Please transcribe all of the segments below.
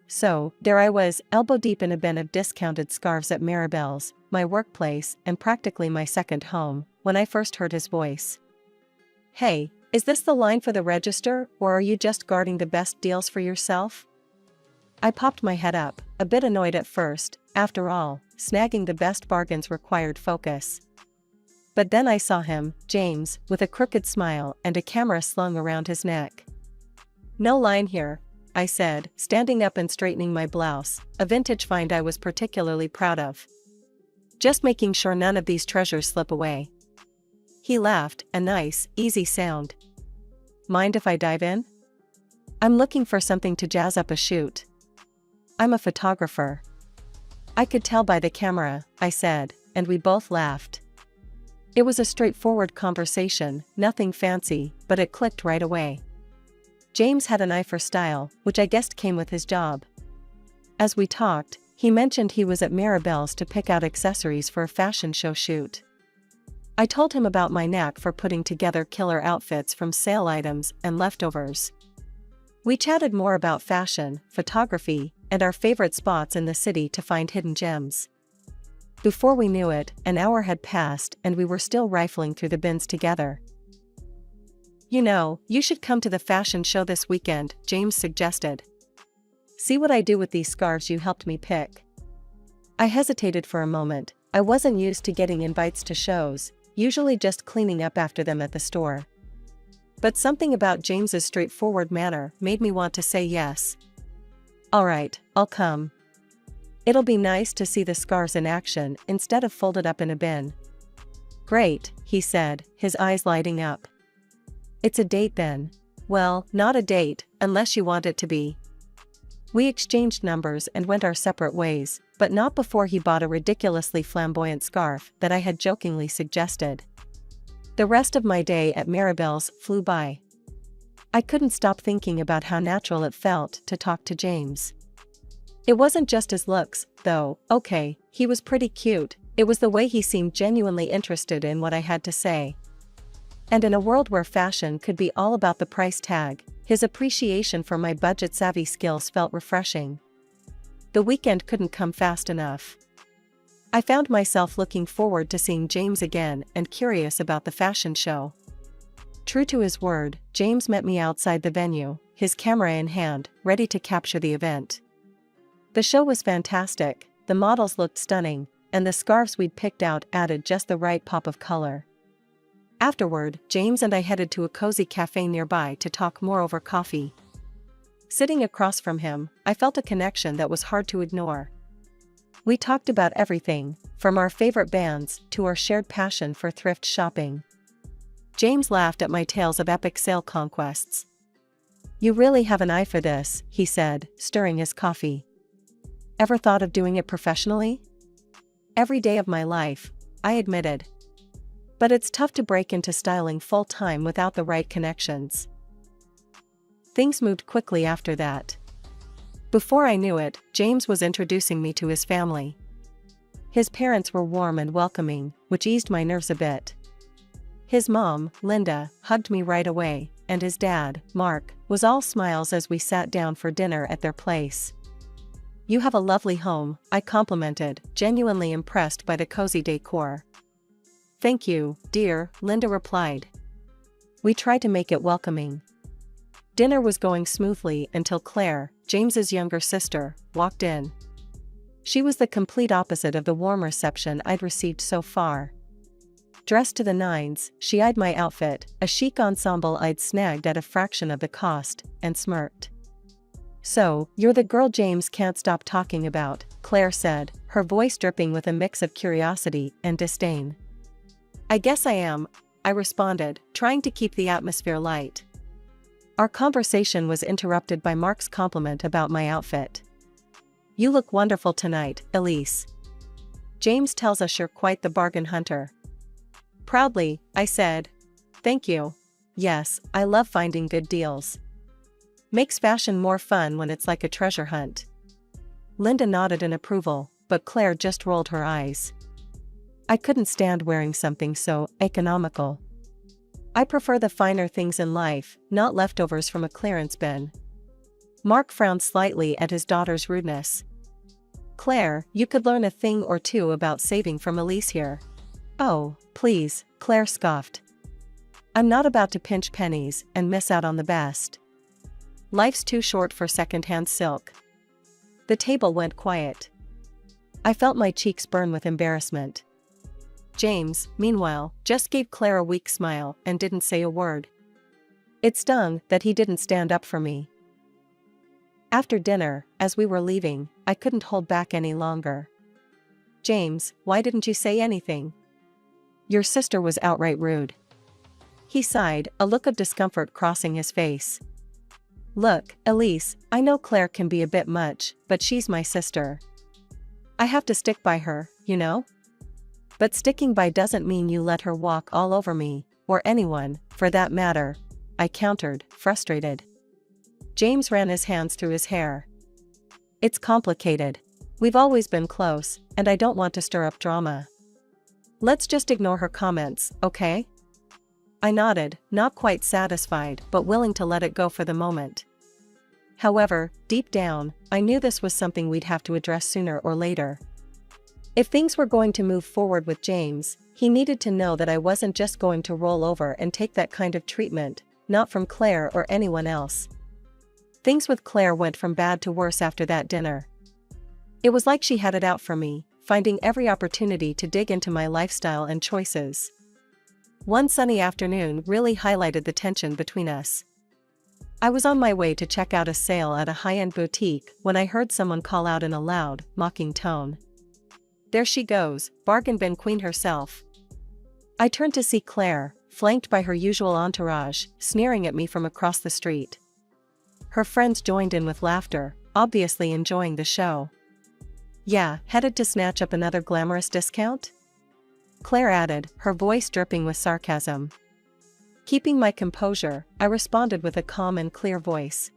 So, there I was, elbow deep in a bin of discounted scarves at Maribel's, my workplace and practically my second home, when I first heard his voice. "Hey, is this the line for the register, or are you just guarding the best deals for yourself?" I popped my head up, a bit annoyed at first. After all, snagging the best bargains required focus. But then I saw him, James, with a crooked smile and a camera slung around his neck. "No line here," I said, standing up and straightening my blouse, a vintage find I was particularly proud of. "Just making sure none of these treasures slip away." He laughed, a nice, easy sound. "Mind if I dive in?" "I'm looking for something to jazz up a shoot. I'm a photographer." "I could tell by the camera," I said, and we both laughed. It was a straightforward conversation, nothing fancy, but it clicked right away. James had an eye for style, which I guessed came with his job. As we talked, he mentioned he was at Maribel's to pick out accessories for a fashion show shoot. I told him about my knack for putting together killer outfits from sale items and leftovers. We chatted more about fashion, photography, and our favorite spots in the city to find hidden gems. Before we knew it, an hour had passed and we were still rifling through the bins together. "You know, you should come to the fashion show this weekend," James suggested. "See what I do with these scarves you helped me pick." I hesitated for a moment. I wasn't used to getting invites to shows, usually just cleaning up after them at the store. But something about James's straightforward manner made me want to say yes. "All right, I'll come. It'll be nice to see the scarves in action instead of folded up in a bin." "Great," he said, his eyes lighting up. "It's a date then." "Well, not a date, unless you want it to be." We exchanged numbers and went our separate ways, but not before he bought a ridiculously flamboyant scarf that I had jokingly suggested. The rest of my day at Maribel's flew by. I couldn't stop thinking about how natural it felt to talk to James. It wasn't just his looks, though. Okay, he was pretty cute. It was the way he seemed genuinely interested in what I had to say. And in a world where fashion could be all about the price tag, his appreciation for my budget-savvy skills felt refreshing. The weekend couldn't come fast enough. I found myself looking forward to seeing James again and curious about the fashion show. True to his word, James met me outside the venue, his camera in hand, ready to capture the event. The show was fantastic, the models looked stunning, and the scarves we'd picked out added just the right pop of color. Afterward, James and I headed to a cozy cafe nearby to talk more over coffee. Sitting across from him, I felt a connection that was hard to ignore. We talked about everything, from our favorite bands to our shared passion for thrift shopping. James laughed at my tales of epic sale conquests. "You really have an eye for this," he said, stirring his coffee. "Ever thought of doing it professionally?" "Every day of my life," I admitted. "But it's tough to break into styling full-time without the right connections." Things moved quickly after that. Before I knew it, James was introducing me to his family. His parents were warm and welcoming, which eased my nerves a bit. His mom, Linda, hugged me right away, and his dad, Mark, was all smiles as we sat down for dinner at their place. "You have a lovely home," I complimented, genuinely impressed by the cozy decor. "Thank you, dear," Linda replied. We tried to make it welcoming. Dinner was going smoothly until Claire, James's younger sister, walked in. She was the complete opposite of the warm reception I'd received so far. Dressed to the nines, she eyed my outfit, a chic ensemble I'd snagged at a fraction of the cost, and smirked. "So, you're the girl James can't stop talking about," Claire said, her voice dripping with a mix of curiosity and disdain. "I guess I am," I responded, trying to keep the atmosphere light. Our conversation was interrupted by Mark's compliment about my outfit. "You look wonderful tonight, Elise. James tells us you're quite the bargain hunter." Proudly, I said. "Thank you. Yes, I love finding good deals. Makes fashion more fun when it's like a treasure hunt." Linda nodded in approval, but Claire just rolled her eyes. I couldn't stand wearing something so economical. I prefer the finer things in life, not leftovers from a clearance bin. Mark frowned slightly at his daughter's rudeness. Claire, you could learn a thing or two about saving from Elise here. Oh, please, Claire scoffed. I'm not about to pinch pennies and miss out on the best. Life's too short for second-hand silk. The table went quiet. I felt my cheeks burn with embarrassment. James, meanwhile, just gave Claire a weak smile and didn't say a word. It stung that he didn't stand up for me. After dinner, as we were leaving, I couldn't hold back any longer. James, why didn't you say anything? Your sister was outright rude. He sighed, a look of discomfort crossing his face. Look, Elise, I know Claire can be a bit much, but she's my sister. I have to stick by her, you know? But sticking by doesn't mean you let her walk all over me, or anyone, for that matter, I countered, frustrated. James ran his hands through his hair. It's complicated. We've always been close, and I don't want to stir up drama. Let's just ignore her comments, okay? I nodded, not quite satisfied but willing to let it go for the moment. However, deep down, I knew this was something we'd have to address sooner or later. If things were going to move forward with James, he needed to know that I wasn't just going to roll over and take that kind of treatment, not from Claire or anyone else. Things with Claire went from bad to worse after that dinner. It was like she had it out for me, finding every opportunity to dig into my lifestyle and choices. One sunny afternoon really highlighted the tension between us. I was on my way to check out a sale at a high-end boutique when I heard someone call out in a loud, mocking tone. There she goes, bargain bin queen herself. I turned to see Claire, flanked by her usual entourage, sneering at me from across the street. Her friends joined in with laughter, obviously enjoying the show. Yeah, headed to snatch up another glamorous discount? Claire added, her voice dripping with sarcasm. Keeping my composure, I responded with a calm and clear voice.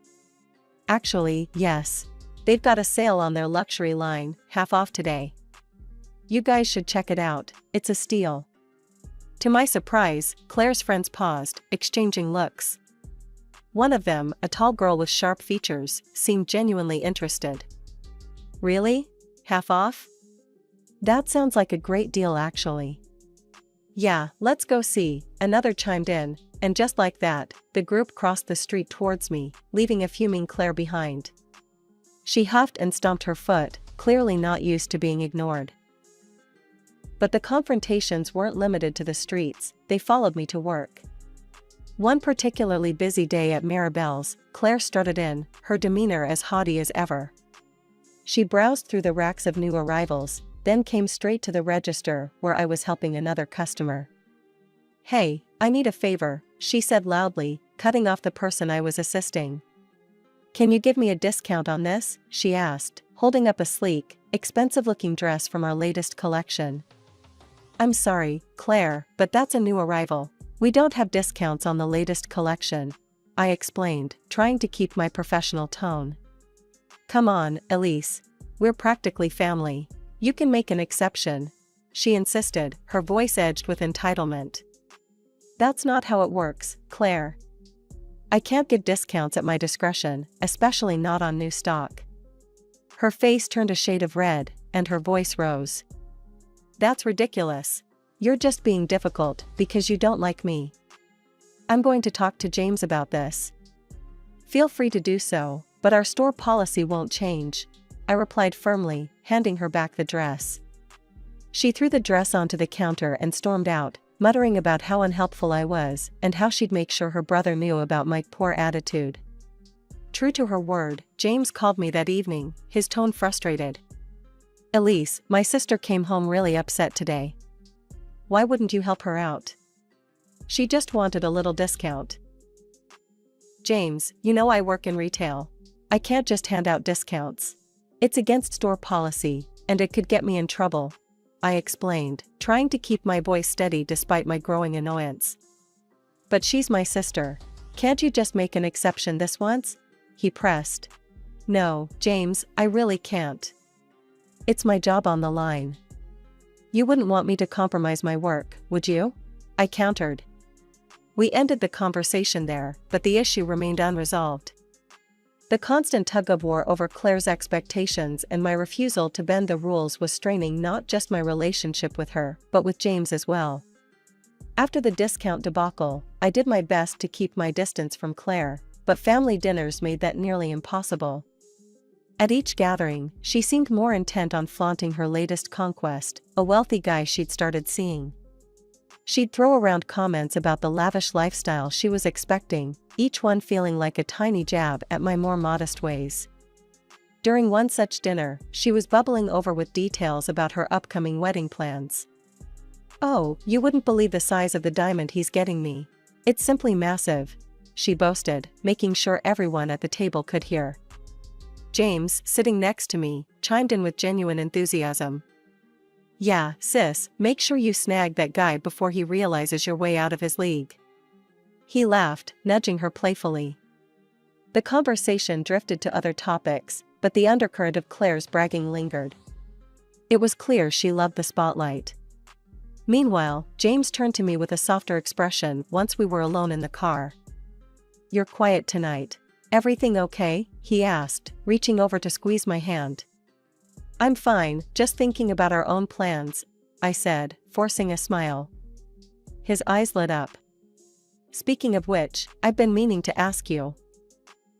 Actually, yes. They've got a sale on their luxury line, half off today. You guys should check it out, it's a steal. To my surprise, Claire's friends paused, exchanging looks. One of them, a tall girl with sharp features, seemed genuinely interested. Really? Half off? That sounds like a great deal actually. Yeah, let's go see, another chimed in, and just like that, the group crossed the street towards me, leaving a fuming Claire behind. She huffed and stomped her foot, clearly not used to being ignored. But the confrontations weren't limited to the streets, they followed me to work. One particularly busy day at Maribel's, Claire strutted in, her demeanor as haughty as ever. She browsed through the racks of new arrivals, then came straight to the register where I was helping another customer. Hey, I need a favor, she said loudly, cutting off the person I was assisting. Can you give me a discount on this? She asked, holding up a sleek, expensive-looking dress from our latest collection. I'm sorry, Claire, but that's a new arrival. We don't have discounts on the latest collection, I explained, trying to keep my professional tone. Come on, Elise. We're practically family. You can make an exception, she insisted, her voice edged with entitlement. That's not how it works, Claire. I can't give discounts at my discretion, especially not on new stock. Her face turned a shade of red, and her voice rose. That's ridiculous. You're just being difficult because you don't like me. I'm going to talk to James about this. Feel free to do so, but our store policy won't change, I replied firmly, handing her back the dress. She threw the dress onto the counter and stormed out, muttering about how unhelpful I was and how she'd make sure her brother knew about my poor attitude. True to her word, James called me that evening, his tone frustrated. Elise, my sister came home really upset today. Why wouldn't you help her out? She just wanted a little discount. James, you know I work in retail. I can't just hand out discounts. It's against store policy, and it could get me in trouble, I explained, trying to keep my voice steady despite my growing annoyance. But she's my sister. Can't you just make an exception this once? He pressed. No, James, I really can't. It's my job on the line. You wouldn't want me to compromise my work, would you? I countered. We ended the conversation there, but the issue remained unresolved. The constant tug-of-war over Claire's expectations and my refusal to bend the rules was straining not just my relationship with her, but with James as well. After the discount debacle, I did my best to keep my distance from Claire, but family dinners made that nearly impossible. At each gathering, she seemed more intent on flaunting her latest conquest, a wealthy guy she'd started seeing. She'd throw around comments about the lavish lifestyle she was expecting, each one feeling like a tiny jab at my more modest ways. During one such dinner, she was bubbling over with details about her upcoming wedding plans. "Oh, you wouldn't believe the size of the diamond he's getting me. It's simply massive," she boasted, making sure everyone at the table could hear. James, sitting next to me, chimed in with genuine enthusiasm. "Yeah, sis, make sure you snag that guy before he realizes you're way out of his league." He laughed, nudging her playfully. The conversation drifted to other topics, but the undercurrent of Claire's bragging lingered. It was clear she loved the spotlight. Meanwhile, James turned to me with a softer expression once we were alone in the car. "You're quiet tonight. Everything okay?" he asked, reaching over to squeeze my hand. "I'm fine, just thinking about our own plans," I said, forcing a smile. His eyes lit up. "Speaking of which, I've been meaning to ask you."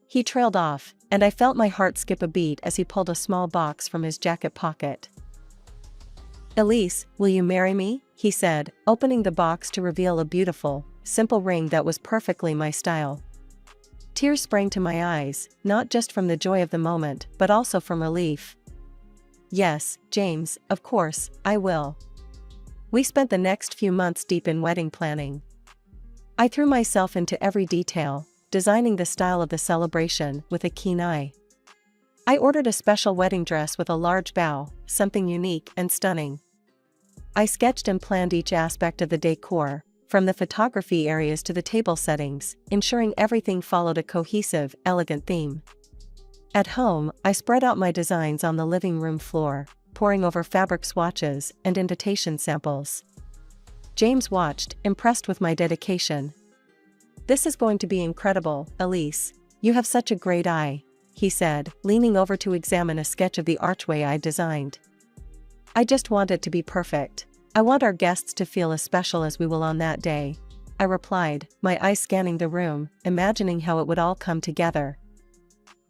He trailed off, and I felt my heart skip a beat as he pulled a small box from his jacket pocket. "Elise, will you marry me?" he said, opening the box to reveal a beautiful, simple ring that was perfectly my style. Tears sprang to my eyes, not just from the joy of the moment, but also from relief. "Yes, James, of course, I will." We spent the next few months deep in wedding planning. I threw myself into every detail, designing the style of the celebration with a keen eye. I ordered a special wedding dress with a large bow, something unique and stunning. I sketched and planned each aspect of the decor, from the photography areas to the table settings, ensuring everything followed a cohesive, elegant theme. At home, I spread out my designs on the living room floor, poring over fabric swatches and invitation samples. James watched, impressed with my dedication. "This is going to be incredible, Elise. You have such a great eye," he said, leaning over to examine a sketch of the archway I designed. "I just want it to be perfect. I want our guests to feel as special as we will on that day," I replied, my eyes scanning the room, imagining how it would all come together.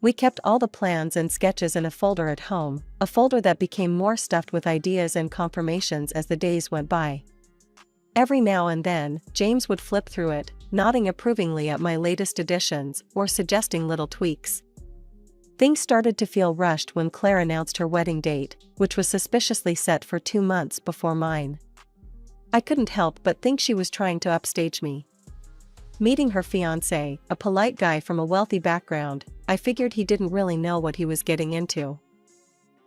We kept all the plans and sketches in a folder at home, a folder that became more stuffed with ideas and confirmations as the days went by. Every now and then, James would flip through it, nodding approvingly at my latest additions or suggesting little tweaks. Things started to feel rushed when Claire announced her wedding date, which was suspiciously set for 2 months before mine. I couldn't help but think she was trying to upstage me. Meeting her fiance, a polite guy from a wealthy background, I figured he didn't really know what he was getting into.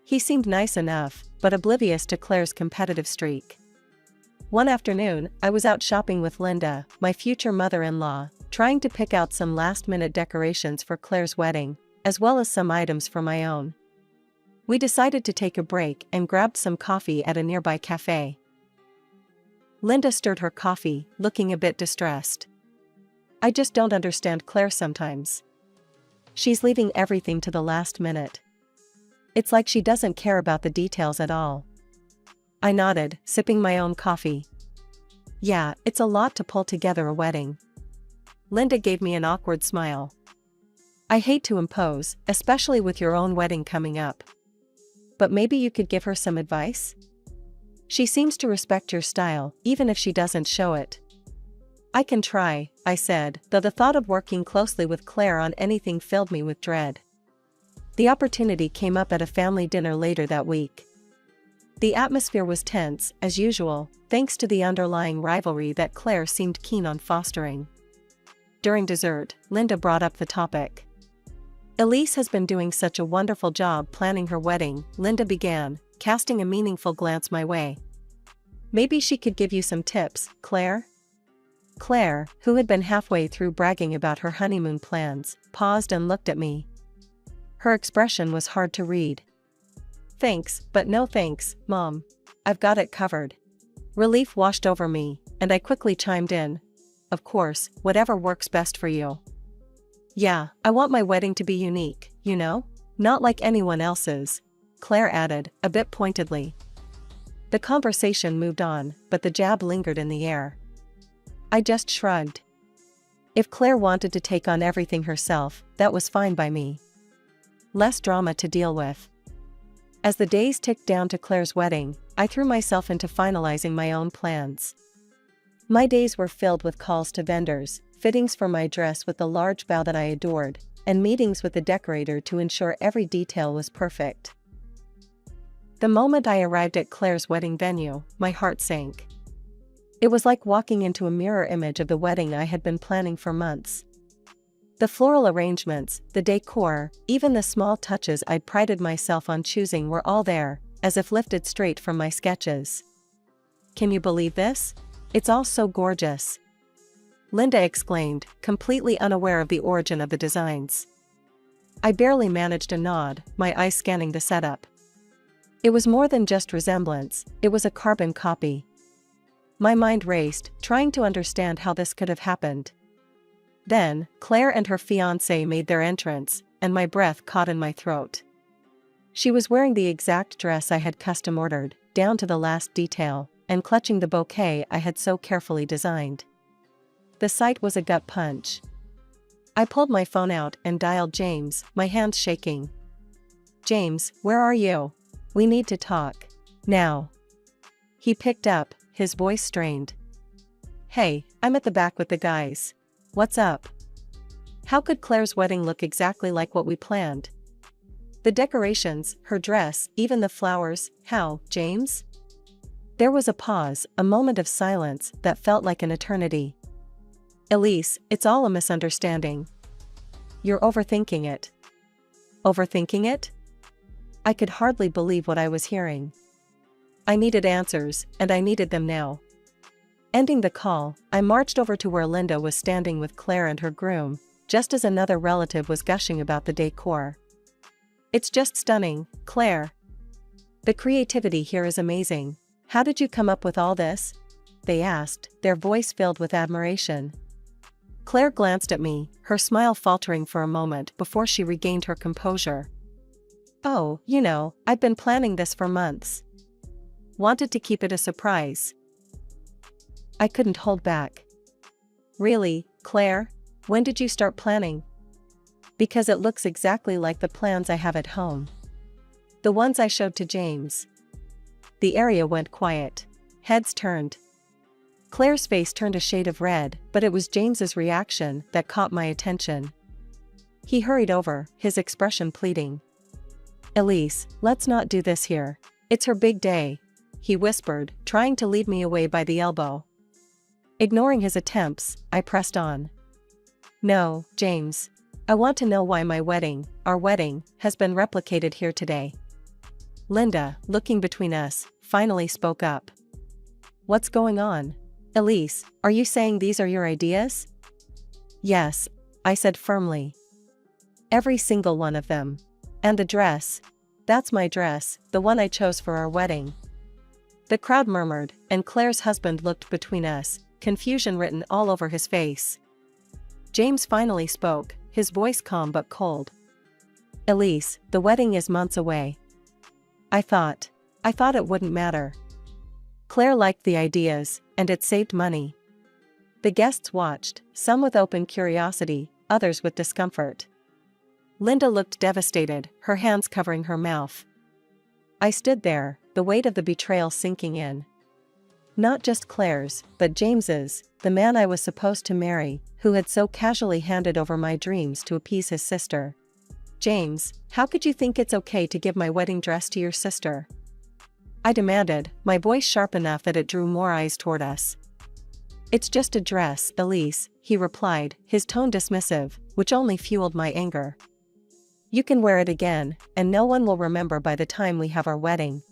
He seemed nice enough, but oblivious to Claire's competitive streak. One afternoon, I was out shopping with Linda, my future mother-in-law, trying to pick out some last-minute decorations for Claire's wedding, as well as some items for my own. We decided to take a break and grabbed some coffee at a nearby cafe. Linda stirred her coffee, looking a bit distressed. "I just don't understand Claire sometimes. She's leaving everything to the last minute. It's like she doesn't care about the details at all." I nodded, sipping my own coffee. "Yeah, it's a lot to pull together a wedding." Linda gave me an awkward smile. "I hate to impose, especially with your own wedding coming up. But maybe you could give her some advice? She seems to respect your style, even if she doesn't show it." "I can try," I said, though the thought of working closely with Claire on anything filled me with dread. The opportunity came up at a family dinner later that week. The atmosphere was tense, as usual, thanks to the underlying rivalry that Claire seemed keen on fostering. During dessert, Linda brought up the topic. "Elise has been doing such a wonderful job planning her wedding," Linda began, casting a meaningful glance my way. "Maybe she could give you some tips, Claire?" Claire, who had been halfway through bragging about her honeymoon plans, paused and looked at me. Her expression was hard to read. "Thanks, but no thanks, Mom. I've got it covered." Relief washed over me, and I quickly chimed in. "Of course, whatever works best for you." Yeah, I want my wedding to be unique, you know? Not like anyone else's, Claire added, a bit pointedly. The conversation moved on, but the jab lingered in the air. I just shrugged. If Claire wanted to take on everything herself, that was fine by me. Less drama to deal with. As the days ticked down to Claire's wedding, I threw myself into finalizing my own plans. My days were filled with calls to vendors, fittings for my dress with the large bow that I adored, and meetings with the decorator to ensure every detail was perfect. The moment I arrived at Claire's wedding venue, my heart sank. It was like walking into a mirror image of the wedding I had been planning for months. The floral arrangements, the decor, even the small touches I'd prided myself on choosing were all there, as if lifted straight from my sketches. Can you believe this? It's all so gorgeous, Linda exclaimed, completely unaware of the origin of the designs. I barely managed a nod, my eyes scanning the setup. It was more than just resemblance, it was a carbon copy. My mind raced, trying to understand how this could have happened. Then, Claire and her fiance made their entrance, and my breath caught in my throat. She was wearing the exact dress I had custom ordered, down to the last detail, and clutching the bouquet I had so carefully designed. The sight was a gut punch. I pulled my phone out and dialed James, my hands shaking. James, where are you? We need to talk. Now. He picked up, his voice strained. Hey, I'm at the back with the guys. What's up? How could Claire's wedding look exactly like what we planned? The decorations, her dress, even the flowers, how, James? There was a pause, a moment of silence that felt like an eternity. Elise, it's all a misunderstanding. You're overthinking it. Overthinking it? I could hardly believe what I was hearing. I needed answers, and I needed them now. Ending the call, I marched over to where Linda was standing with Claire and her groom, just as another relative was gushing about the decor. It's just stunning, Claire. The creativity here is amazing. How did you come up with all this? They asked, their voice filled with admiration. Claire glanced at me, her smile faltering for a moment before she regained her composure. Oh, you know, I've been planning this for months. Wanted to keep it a surprise. I couldn't hold back. Really, Claire? When did you start planning? Because it looks exactly like the plans I have at home. The ones I showed to James. The area went quiet. Heads turned. Claire's face turned a shade of red, but it was James's reaction that caught my attention. He hurried over, his expression pleading. Elise, let's not do this here. It's her big day, he whispered, trying to lead me away by the elbow. Ignoring his attempts, I pressed on. No, James. I want to know why my wedding, our wedding, has been replicated here today. Linda, looking between us, finally spoke up. What's going on? Elise, are you saying these are your ideas? Yes, I said firmly. Every single one of them. And the dress. That's my dress, the one I chose for our wedding. The crowd murmured, and Claire's husband looked between us, confusion written all over his face. James finally spoke, his voice calm but cold. Elise, the wedding is months away. I thought it wouldn't matter. Claire liked the ideas, and it saved money. The guests watched, some with open curiosity, others with discomfort. Linda looked devastated, her hands covering her mouth. I stood there, the weight of the betrayal sinking in. Not just Claire's, but James's, the man I was supposed to marry, who had so casually handed over my dreams to appease his sister. James, how could you think it's okay to give my wedding dress to your sister? I demanded, my voice sharp enough that it drew more eyes toward us. It's just a dress, Elise, he replied, his tone dismissive, which only fueled my anger. You can wear it again, and no one will remember by the time we have our wedding.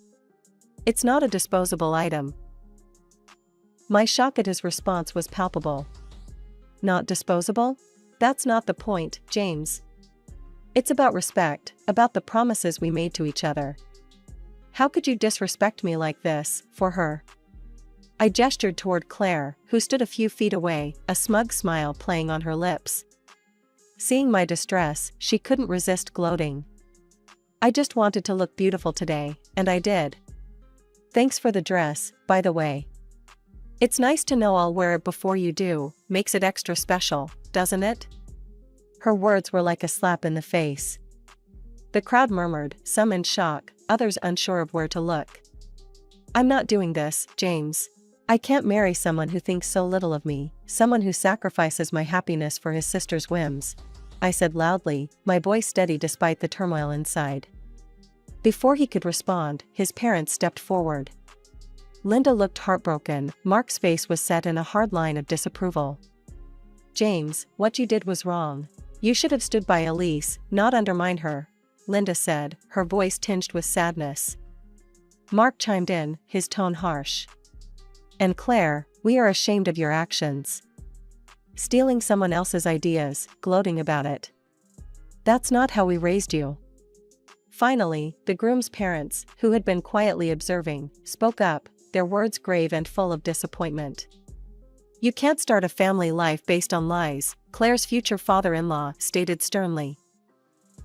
It's not a disposable item. My shock at his response was palpable. Not disposable? That's not the point, James. It's about respect, about the promises we made to each other. How could you disrespect me like this, for her? I gestured toward Claire, who stood a few feet away, a smug smile playing on her lips. Seeing my distress, she couldn't resist gloating. I just wanted to look beautiful today, and I did. Thanks for the dress, by the way. It's nice to know I'll wear it before you do, makes it extra special, doesn't it? Her words were like a slap in the face. The crowd murmured, some in shock, others unsure of where to look. I'm not doing this, James. I can't marry someone who thinks so little of me, someone who sacrifices my happiness for his sister's whims, I said loudly, my voice steady despite the turmoil inside. Before he could respond, his parents stepped forward. Linda looked heartbroken. Mark's face was set in a hard line of disapproval. James, what you did was wrong. You should have stood by Elise, not undermine her, Linda said, her voice tinged with sadness. Mark chimed in, his tone harsh. And Claire, we are ashamed of your actions. Stealing someone else's ideas, gloating about it. That's not how we raised you. Finally, the groom's parents, who had been quietly observing, spoke up, their words grave and full of disappointment. You can't start a family life based on lies, Claire's future father-in-law stated sternly.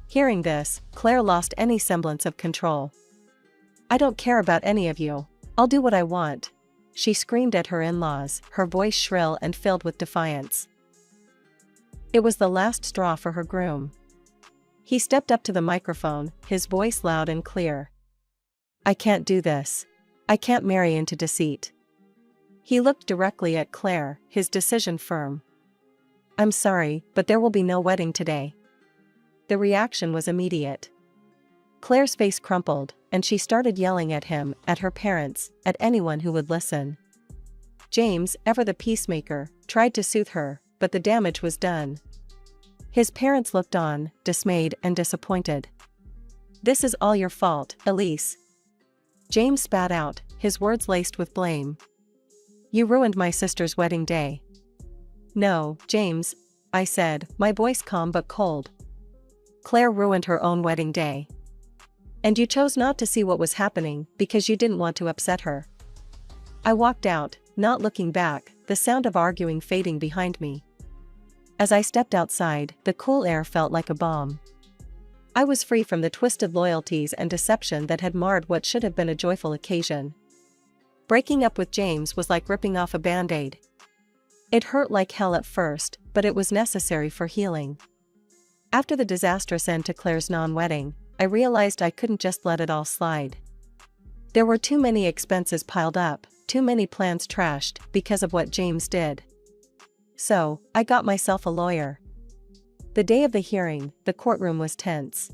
Hearing this, Claire lost any semblance of control. I don't care about any of you. I'll do what I want, she screamed at her in-laws, her voice shrill and filled with defiance. It was the last straw for her groom. He stepped up to the microphone, his voice loud and clear. I can't do this. I can't marry into deceit. He looked directly at Claire, his decision firm. I'm sorry, but there will be no wedding today. The reaction was immediate. Claire's face crumpled, and she started yelling at him, at her parents, at anyone who would listen. James, ever the peacemaker, tried to soothe her, but the damage was done. His parents looked on, dismayed and disappointed. This is all your fault, Elise. James spat out, his words laced with blame. You ruined my sister's wedding day. No, James, I said, my voice calm but cold. Claire ruined her own wedding day. And you chose not to see what was happening because you didn't want to upset her. I walked out, not looking back, the sound of arguing fading behind me. As I stepped outside, the cool air felt like a balm. I was free from the twisted loyalties and deception that had marred what should have been a joyful occasion. Breaking up with James was like ripping off a band-aid. It hurt like hell at first, but it was necessary for healing. After the disastrous end to Claire's non-wedding, I realized I couldn't just let it all slide. There were too many expenses piled up, too many plans trashed, because of what James did. So, I got myself a lawyer. The day of the hearing, the courtroom was tense.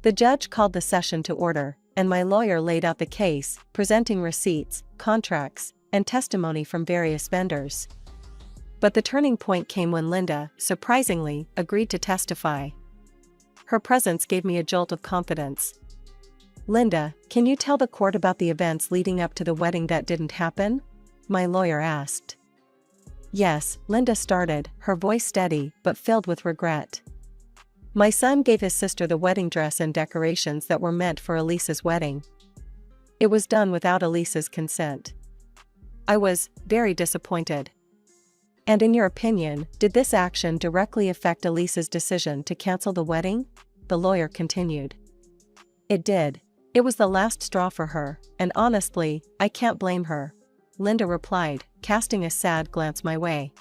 The judge called the session to order, and my lawyer laid out the case, presenting receipts, contracts, and testimony from various vendors. But the turning point came when Linda, surprisingly, agreed to testify. Her presence gave me a jolt of confidence. Linda, can you tell the court about the events leading up to the wedding that didn't happen? My lawyer asked. Yes, Linda started, her voice steady, but filled with regret. My son gave his sister the wedding dress and decorations that were meant for Elise's wedding. It was done without Elise's consent. I was very disappointed. And in your opinion, did this action directly affect Elise's decision to cancel the wedding? The lawyer continued. It did. It was the last straw for her, and honestly, I can't blame her, Linda replied, casting a sad glance my way.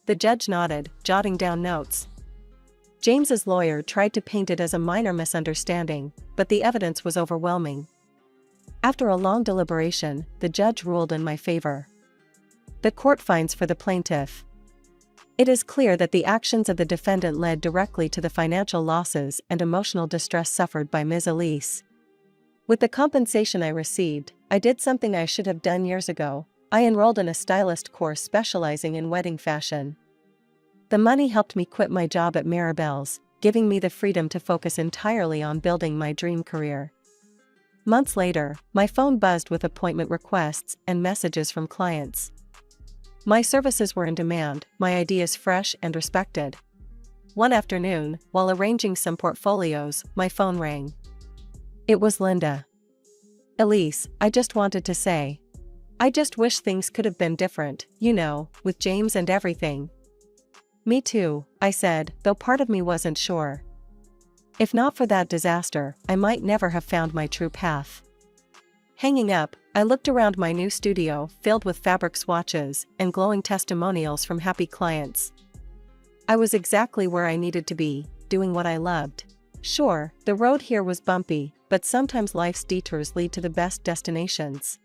The judge nodded, jotting down notes. James's lawyer tried to paint it as a minor misunderstanding, but the evidence was overwhelming. After a long deliberation, the judge ruled in my favor. The court finds for the plaintiff. It is clear that the actions of the defendant led directly to the financial losses and emotional distress suffered by Ms. Elise. With the compensation I received, I did something I should have done years ago. I enrolled in a stylist course specializing in wedding fashion. The money helped me quit my job at Maribel's, giving me the freedom to focus entirely on building my dream career. Months later, my phone buzzed with appointment requests and messages from clients. My services were in demand, my ideas fresh and respected. One afternoon, while arranging some portfolios, my phone rang. It was Linda. Elise, I just wanted to say. I just wish things could have been different, you know, with James and everything. Me too, I said, though part of me wasn't sure. If not for that disaster, I might never have found my true path. Hanging up, I looked around my new studio filled with fabric swatches and glowing testimonials from happy clients. I was exactly where I needed to be, doing what I loved. Sure, the road here was bumpy, but sometimes life's detours lead to the best destinations.